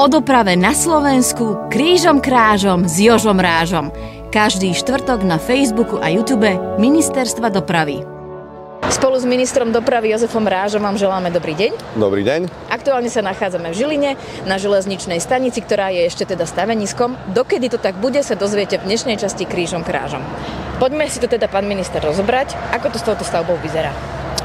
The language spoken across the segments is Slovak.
O doprave na Slovensku krížom krážom s Jožom Rážom. Každý štvrtok na Facebooku a YouTube Ministerstva dopravy. Spolu s ministrom dopravy Jozefom Rážom vám želáme dobrý deň. Dobrý deň. Aktuálne sa nachádzame v Žiline na železničnej stanici, ktorá je ešte teda staveniskom. Dokedy to tak bude, sa dozviete v dnešnej časti krížom krážom. Poďme si to teda, pán minister, rozobrať. Ako to s touto stavbou vyzerá?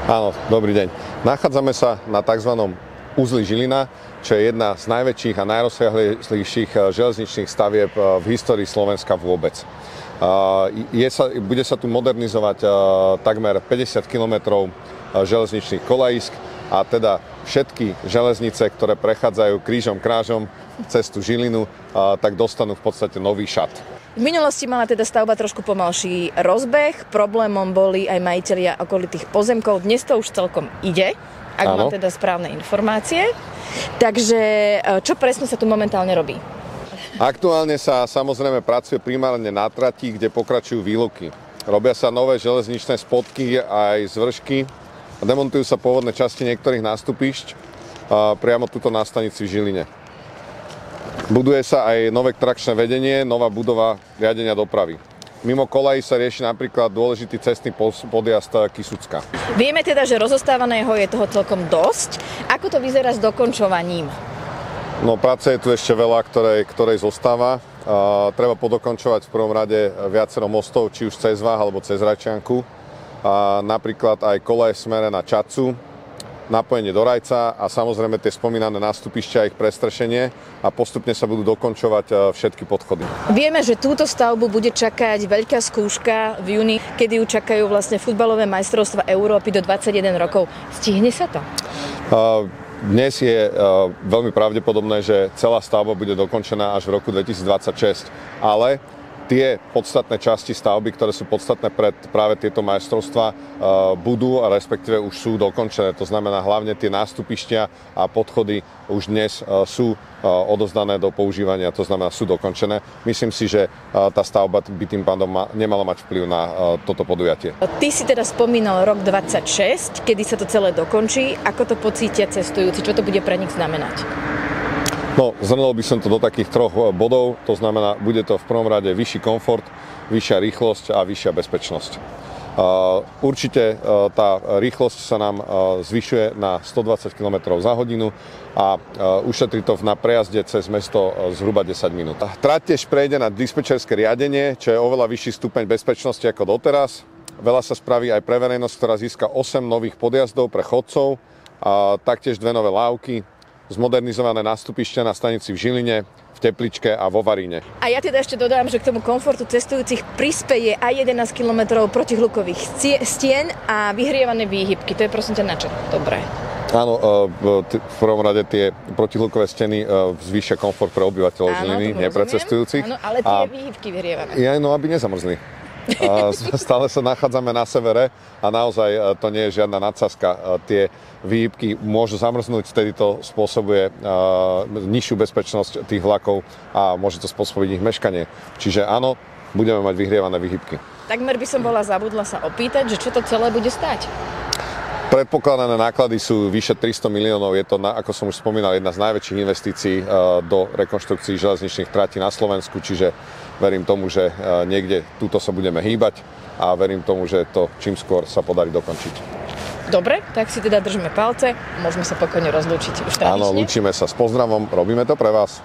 Áno, dobrý deň. Nachádzame sa na tzv. Uzli Žilina, čo je jedna z najväčších a najrozsiahlejších železničných stavieb v histórii Slovenska vôbec. Bude sa tu modernizovať takmer 50 km železničných kolajsk a teda všetky železnice, ktoré prechádzajú krížom krážom cez tú Žilinu, tak dostanú v podstate nový šat. V minulosti mala teda stavba trošku pomalší rozbeh, problémom boli aj majitelia okolitých pozemkov, dnes to už celkom ide, ak mám teda správne informácie. Takže čo presne sa tu momentálne robí? Aktuálne sa samozrejme pracuje primárne na trati, kde pokračujú výluky. Robia sa nové železničné spodky aj zvršky, demontujú sa pôvodné časti niektorých nástupišť priamo tuto na stanici v Žiline. Buduje sa aj nové trakčné vedenie, nová budova riadenia dopravy. Mimo kolají sa rieši napríklad dôležitý cestný podjazd Kysucka. Vieme teda, že rozostávaného je toho celkom dosť. Ako to vyzerá s dokončovaním? No, práce je tu ešte veľa, ktorej zostáva. Treba podokončovať v prvom rade viacero mostov, či už cez Váh alebo cez Rajčianku. Napríklad aj kolaje v smere na Čadcu, napojenie do Rajca a samozrejme tie spomínané nástupišťa a ich prestrešenie a postupne sa budú dokončovať všetky podchody. Vieme, že túto stavbu bude čakať veľká skúška v júni, kedy ju čakajú vlastne futbalové majstrovstvá Európy do 21 rokov. Stihne sa to? Dnes je veľmi pravdepodobné, že celá stavba bude dokončená až v roku 2026, ale tie podstatné časti stavby, ktoré sú podstatné pre práve tieto majstrovstvá, budú a respektíve už sú dokončené. To znamená hlavne tie nástupištia a podchody už dnes sú odovzdané do používania, to znamená sú dokončené. Myslím si, že tá stavba by tým pádom nemala mať vplyv na toto podujatie. Ty si teda spomínal rok 26, kedy sa to celé dokončí. Ako to pocítia cestujúci? Čo to bude pre nich znamenať? No, zhrnul by som to do takých troch bodov, to znamená, bude to v prvom rade vyšší komfort, vyššia rýchlosť a vyššia bezpečnosť. Určite tá rýchlosť sa nám zvyšuje na 120 km za hodinu a ušetrí to na prejazde cez mesto zhruba 10 minút. Trať tiež prejde na dispečerské riadenie, čo je oveľa vyšší stupeň bezpečnosti ako doteraz. Veľa sa spraví aj pre verejnosť, ktorá získa 8 nových podjazdov pre chodcov, a taktiež 2 nové lávky, zmodernizované nástupište na stanici v Žiline, v Tepličke a vo Varíne. A ja teda ešte dodám, že k tomu komfortu cestujúcich prispeje aj 11 km protihlukových stien a vyhrievané výhybky. To je prosím ťa na čo? Dobre. Áno, v prvom rade tie protihlukové steny zvýšia komfort pre obyvateľov Žiliny, nie pre cestujúcich. Áno, ale tie výhybky vyhrievané. No, aby nezamrzli. Stále sa nachádzame na severe a naozaj to nie je žiadna nadsázka. Tie výhybky môžu zamrznúť, vtedy to spôsobuje nižšiu bezpečnosť tých vlakov a môže to spôsobiť ich meškanie. Čiže áno, budeme mať vyhrievané výhybky. Takmer by som bola zabudla sa opýtať, že čo to celé bude stáť? Predpokladané náklady sú vyše 300 miliónov. Je to, ako som už spomínal, jedna z najväčších investícií do rekonštrukcií železničných tratí na Slovensku, čiže verím tomu, že niekde túto sa budeme hýbať a verím tomu, že to čím skôr sa podarí dokončiť. Dobre, tak si teda držme palce, môžeme sa pokojne rozlúčiť už tradične. Áno, lúčime sa s pozdravom, robíme to pre vás.